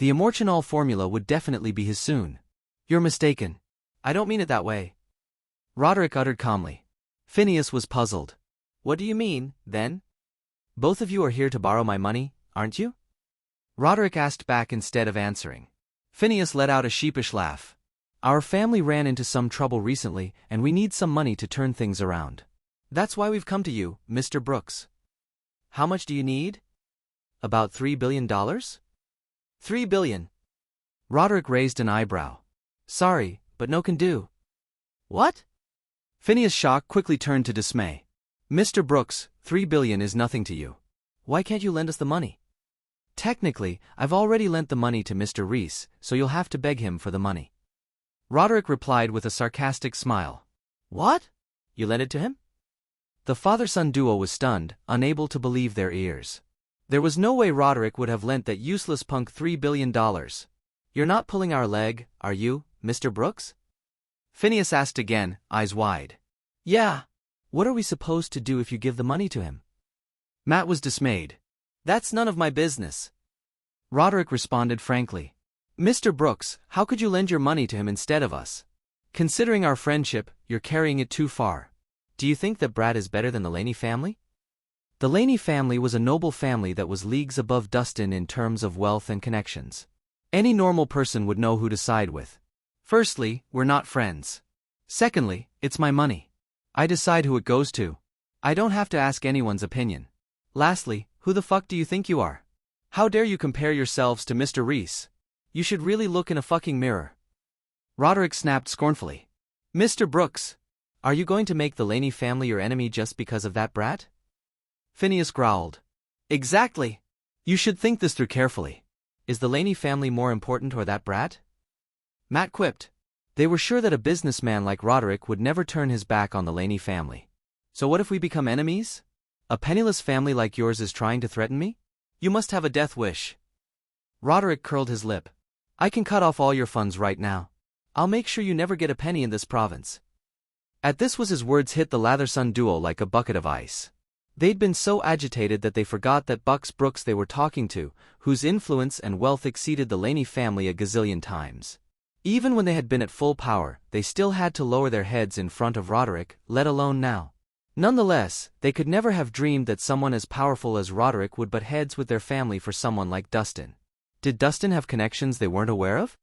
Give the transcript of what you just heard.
The Immortanol formula would definitely be his soon. You're mistaken. I don't mean it that way. Roderick uttered calmly. Phineas was puzzled. What do you mean, then? Both of you are here to borrow my money, aren't you? Roderick asked back instead of answering. Phineas let out a sheepish laugh. Our family ran into some trouble recently, and we need some money to turn things around. That's why we've come to you, Mr. Brooks. How much do you need? About $3 billion? $3 billion. Roderick raised an eyebrow. Sorry, but no can do. What? Phineas' shock quickly turned to dismay. Mr. Brooks, $3 billion is nothing to you. Why can't you lend us the money? Technically, I've already lent the money to Mr. Rhys, so you'll have to beg him for the money. Roderick replied with a sarcastic smile. What? You lent it to him? The father-son duo was stunned, unable to believe their ears. There was no way Roderick would have lent that useless punk $3 billion. You're not pulling our leg, are you, Mr. Brooks? Phineas asked again, eyes wide. Yeah. What are we supposed to do if you give the money to him? Matt was dismayed. That's none of my business. Roderick responded frankly. Mr. Brooks, how could you lend your money to him instead of us? Considering our friendship, you're carrying it too far. Do you think that Brad is better than the Laney family? The Laney family was a noble family that was leagues above Dustin in terms of wealth and connections. Any normal person would know who to side with. Firstly, we're not friends. Secondly, it's my money. I decide who it goes to. I don't have to ask anyone's opinion. Lastly, who the fuck do you think you are? How dare you compare yourselves to Mr. Rhys? You should really look in a fucking mirror. Roderick snapped scornfully. Mr. Brooks, are you going to make the Laney family your enemy just because of that brat? Phineas growled. Exactly. You should think this through carefully. Is the Laney family more important or that brat? Matt quipped. They were sure that a businessman like Roderick would never turn his back on the Laney family. So what if we become enemies? A penniless family like yours is trying to threaten me? You must have a death wish. Roderick curled his lip. I can cut off all your funds right now. I'll make sure you never get a penny in this province. At this was his words hit the Latherson duo like a bucket of ice. They'd been so agitated that they forgot that Bucks Brooks they were talking to, whose influence and wealth exceeded the Laney family a gazillion times. Even when they had been at full power, they still had to lower their heads in front of Roderick, let alone now. Nonetheless, they could never have dreamed that someone as powerful as Roderick would butt heads with their family for someone like Dustin. Did Dustin have connections they weren't aware of?